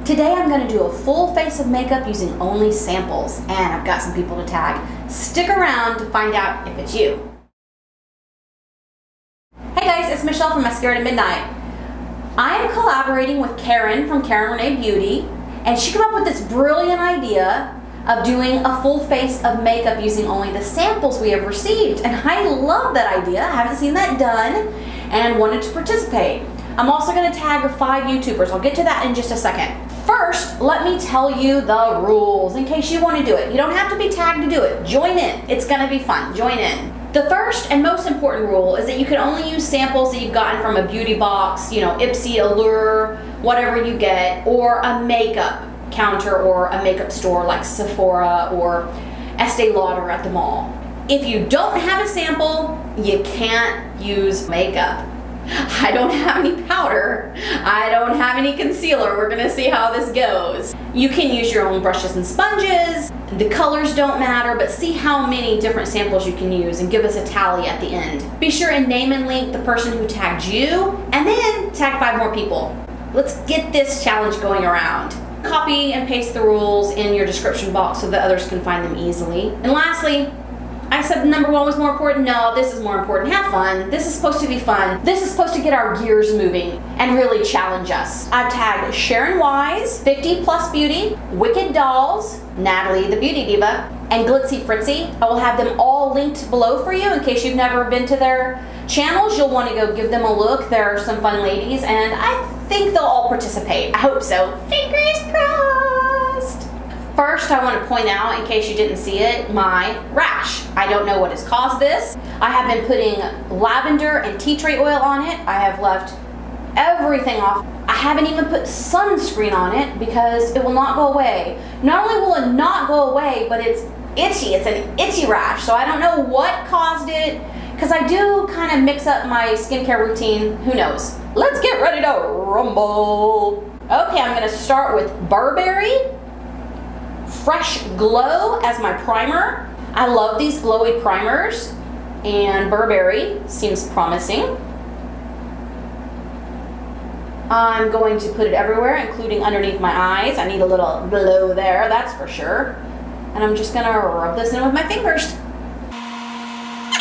Today I'm going to do a full face of makeup using only samples, and I've got some people to tag. Stick around to find out if it's you. Hey guys, it's Michelle from Mascara to Midnight. I'm collaborating with Karen from Karen Rene Beauty, and she came up with this brilliant idea of doing a full face of makeup using only the samples we have received. And I love that idea. I haven't seen that done and wanted to participate. I'm also going to tag 5 YouTubers. I'll get to that in just a second. First, let me tell you the rules in case you want to do it. You don't have to be tagged to do it. Join in. It's going to be fun. Join in. The first and most important rule is that you can only use samples that you've gotten from a beauty box, you know, Ipsy, Allure, whatever you get, or a makeup counter or a makeup store like Sephora or Estee Lauder at the mall. If you don't have a sample, you can't use makeup. I don't have any powder. I don't have any concealer. We're gonna see how this goes. You can use your own brushes and sponges. The colors don't matter, but see how many different samples you can use and give us a tally at the end. Be sure and name and link the person who tagged you, and then tag 5 more people. Let's get this challenge going around. Copy and paste the rules in your description box so that others can find them easily. And lastly, I said number 1 was more important. No, this is more important. Have fun. This is supposed to be fun. This is supposed to get our gears moving and really challenge us. I've tagged Sharon Wise, 50 Plus Beauty, Wicked Dolls, Natalie the Beauty Diva, and Glitzy Fritzy. I will have them all linked below for you in case you've never been to their channels. You'll want to go give them a look. There are some fun ladies, and I think they'll all participate. I hope so. Fingers crossed. First, I want to point out, in case you didn't see it, my rash. I don't know what has caused this. I have been putting lavender and tea tree oil on it. I have left everything off. I haven't even put sunscreen on it because it will not go away. Not only will it not go away, but it's itchy. It's an itchy rash. So I don't know what caused it, because I do kind of mix up my skincare routine. Who knows? Let's get ready to rumble. Okay, I'm going to start with Burberry Fresh Glow as my primer. I love these glowy primers, and Burberry seems promising. I'm going to put it everywhere, including underneath my eyes. I need a little glow there, that's for sure. And I'm just gonna rub this in with my fingers.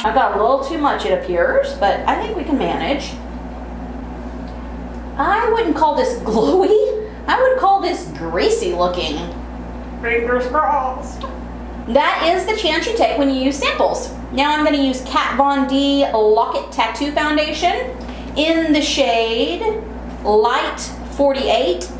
I've got a little too much, it appears, but I think we can manage. I wouldn't call this glowy. I would call this greasy looking. Fingers crossed. That is the chance you take when you use samples. Now I'm going to use Kat Von D Lock-It Tattoo Foundation in the shade Light 48.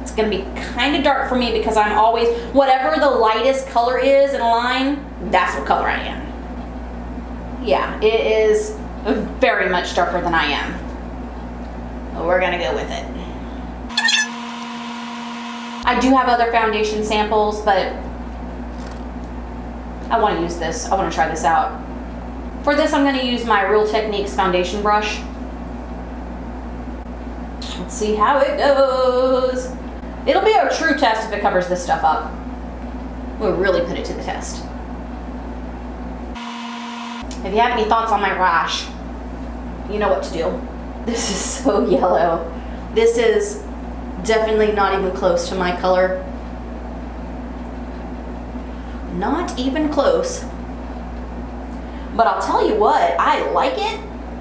It's going to be kind of dark for me because I'm always, whatever the lightest color is in a line, that's what color I am. Yeah, it is very much darker than I am. But we're going to go with it. I do have other foundation samples, but I want to use this. I want to try this out. For this, I'm going to use my Real Techniques foundation brush. Let's see how it goes. It'll be a true test if it covers this stuff up. We'll really put it to the test. If you have any thoughts on my rash, you know what to do. This is so yellow. This is definitely not even close to my color. Not even close. But I'll tell you what, I like it.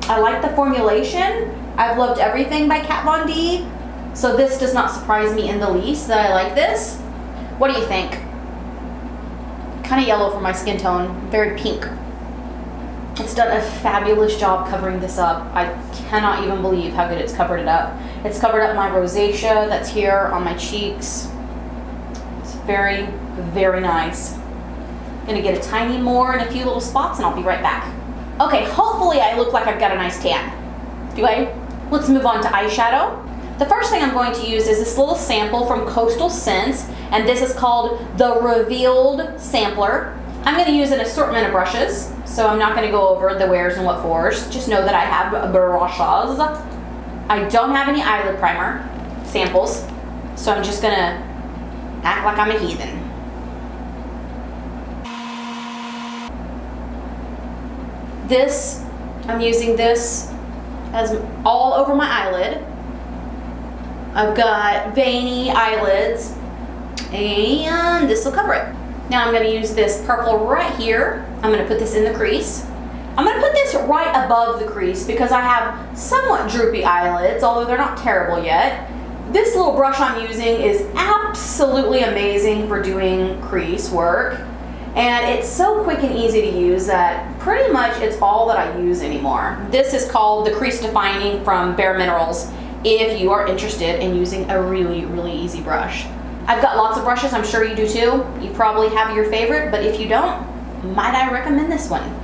I like the formulation. I've loved everything by Kat Von D. So this does not surprise me in the least that I like this. What do you think? Kind of yellow for my skin tone, very pink. It's done a fabulous job covering this up. I cannot even believe how good it's covered it up. It's covered up my rosacea that's here on my cheeks. It's very, very nice. I'm gonna get a tiny more in a few little spots and I'll be right back. Okay, hopefully I look like I've got a nice tan. Do I? Let's move on to eyeshadow. The first thing I'm going to use is this little sample from Coastal Scents, and this is called the Revealed Sampler. I'm going to use an assortment of brushes, so I'm not going to go over the wheres and what fors. Just know that I have brushes. I don't have any eyelid primer samples, so I'm just going to act like I'm a heathen. I'm using this as all over my eyelid. I've got veiny eyelids, and this will cover it. Now I'm going to use this purple right here. I'm going to put this in the crease. I'm going to put this right above the crease because I have somewhat droopy eyelids, although they're not terrible yet. This little brush I'm using is absolutely amazing for doing crease work. And it's so quick and easy to use that pretty much it's all that I use anymore. This is called the Crease Defining from Bare Minerals if you are interested in using a really, really easy brush. I've got lots of brushes, I'm sure you do too. You probably have your favorite, but if you don't, might I recommend this one.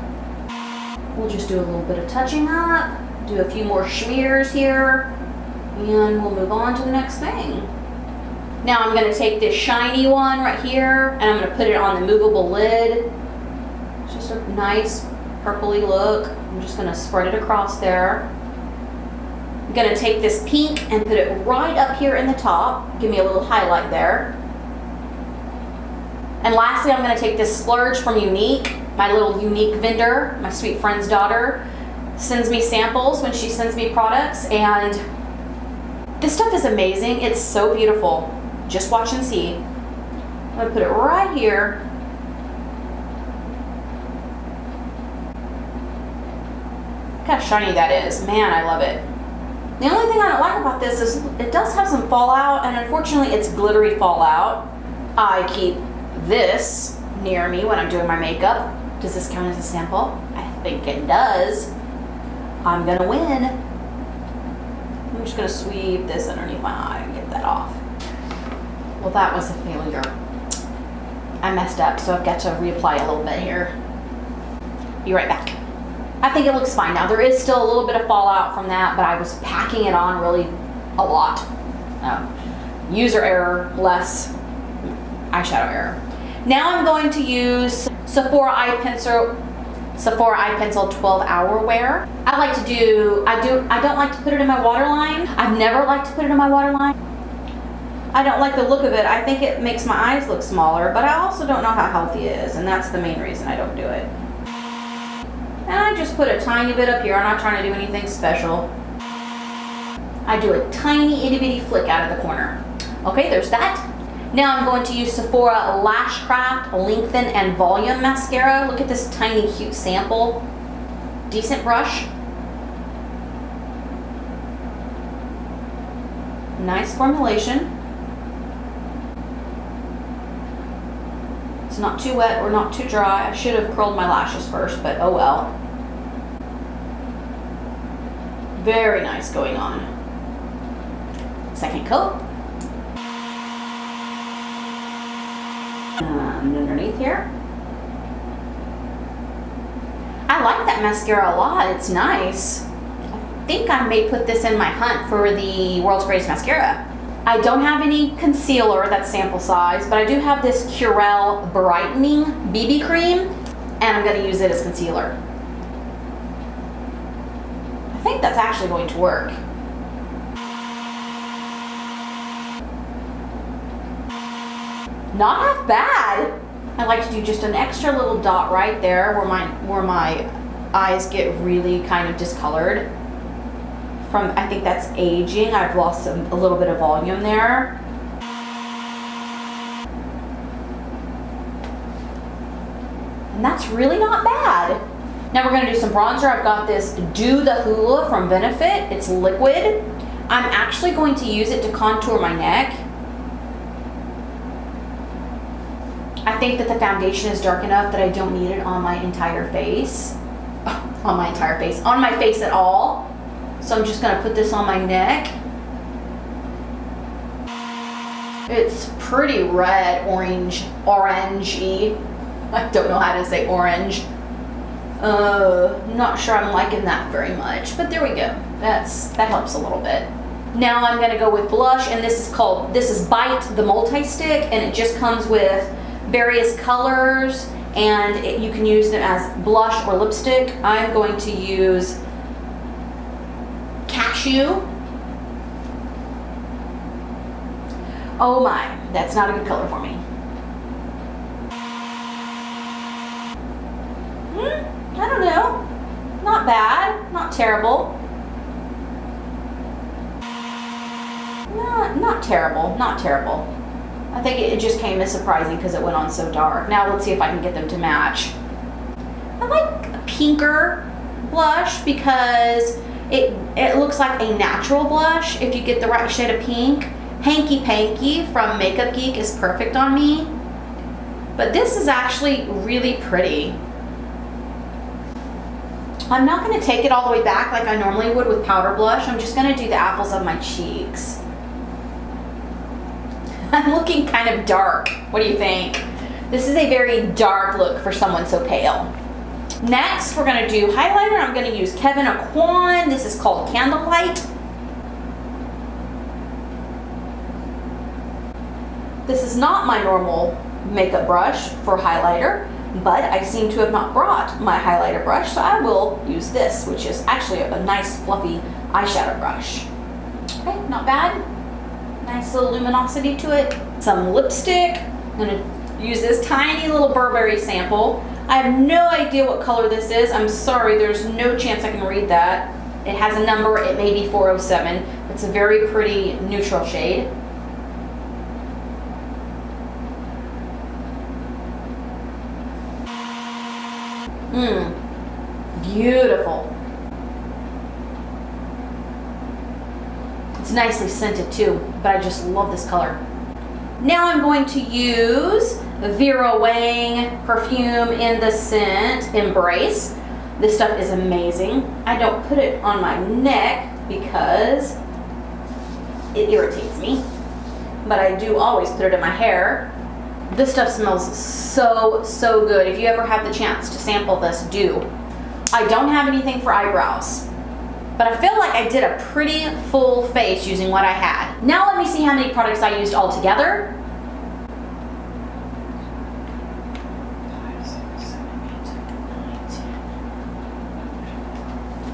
We'll just do a little bit of touching up, do a few more smears here, and we'll move on to the next thing. Now I'm going to take this shiny one right here and I'm going to put it on the movable lid. It's just a nice purpley look. I'm just going to spread it across there. I'm going to take this pink and put it right up here in the top. Give me a little highlight there. And lastly, I'm going to take this splurge from Unique. My little Unique vendor, my sweet friend's daughter, sends me samples when she sends me products, and this stuff is amazing. It's so beautiful. Just watch and see. I'm going to put it right here. Look how shiny that is. Man, I love it. The only thing I don't like about this is it does have some fallout, and unfortunately it's glittery fallout. I keep this near me when I'm doing my makeup. Does this count as a sample? I think it does. I'm going to win. I'm just going to sweep this underneath my eye and get that off. Well, that was a failure. I messed up, so I've got to reapply a little bit here. Be right back. I think it looks fine now. There is still a little bit of fallout from that, but I was packing it on really a lot. User error, less eyeshadow error. Now I'm going to use Sephora Eye Pencil 12-hour wear. I don't like to put it in my waterline. I've never liked to put it in my waterline. I don't like the look of it. I think it makes my eyes look smaller, but I also don't know how healthy it is, and that's the main reason I don't do it. And I just put a tiny bit up here. I'm not trying to do anything special. I do a tiny itty bitty flick out of the corner. Okay, there's that. Now I'm going to use Sephora Lash Craft Lengthen and Volume Mascara. Look at this tiny cute sample. Decent brush. Nice formulation. It's not too wet or not too dry. I should have curled my lashes first, but oh well. Very nice going on. Second coat. And underneath here. I like that mascara a lot. It's nice. I think I may put this in my hunt for the World's Greatest Mascara. I don't have any concealer that's sample size, but I do have this Curel Brightening BB Cream, and I'm going to use it as concealer. I think that's actually going to work. Not half bad. I like to do just an extra little dot right there where my eyes get really kind of discolored. I think that's aging. I've lost a little bit of volume there. And that's really not bad. Now we're going to do some bronzer. I've got this Do the Hula from Benefit. It's liquid. I'm actually going to use it to contour my neck. I think that the foundation is dark enough that I don't need it on my entire face. On my face at all. So I'm just going to put this on my neck. It's pretty red, orangey. I don't know how to say orange. Not sure I'm liking that very much, but there we go. That helps a little bit. Now I'm going to go with blush, and this is Bite the Multi-Stick, and it just comes with various colors, and you can use them as blush or lipstick. I'm going to use Cashew. Oh my, that's not a good color for me. I don't know. Not bad, not terrible. No, not terrible, not terrible. I think it just came as surprising because it went on so dark. Now let's see if I can get them to match. I like a pinker blush because it looks like a natural blush if you get the right shade of pink. Hanky Panky from Makeup Geek is perfect on me. But this is actually really pretty. I'm not going to take it all the way back like I normally would with powder blush. I'm just going to do the apples of my cheeks. I'm looking kind of dark. What do you think? This is a very dark look for someone so pale. Next, we're going to do highlighter. I'm going to use Kevyn Aucoin. This is called Candlelight. This is not my normal makeup brush for highlighter, but I seem to have not brought my highlighter brush, so I will use this, which is actually a nice fluffy eyeshadow brush. Okay, not bad. Nice little luminosity to it. Some lipstick. I'm going to use this tiny little Burberry sample. I have no idea what color this is. I'm sorry, there's no chance I can read that. It has a number, it may be 407. It's a very pretty neutral shade. Beautiful. It's nicely scented too, but I just love this color. Now I'm going to use Vera Wang perfume in the scent Embrace. This stuff is amazing. I don't put it on my neck because it irritates me, but I do always put it in my hair. This stuff smells so good. If you ever have the chance to sample this, do. I don't have anything for eyebrows, but I feel like I did a pretty full face using what I had. Now let me see how many products I used all together. 5, 6, 7, 8, 9,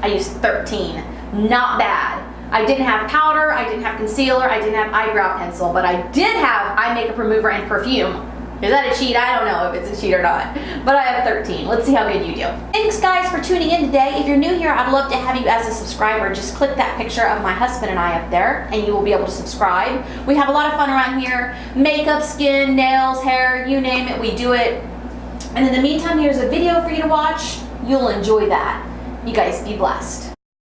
10. I used 13. Not bad. I didn't have powder, I didn't have concealer, I didn't have eyebrow pencil, but I did have eye makeup remover and perfume. Is that a cheat? I don't know if it's a cheat or not, but I have 13. Let's see how good you do. Thanks guys for tuning in today. If you're new here, I'd love to have you as a subscriber. Just click that picture of my husband and I up there and you will be able to subscribe. We have a lot of fun around here. Makeup, skin, nails, hair, you name it, we do it. And in the meantime, here's a video for you to watch. You'll enjoy that. You guys be blessed.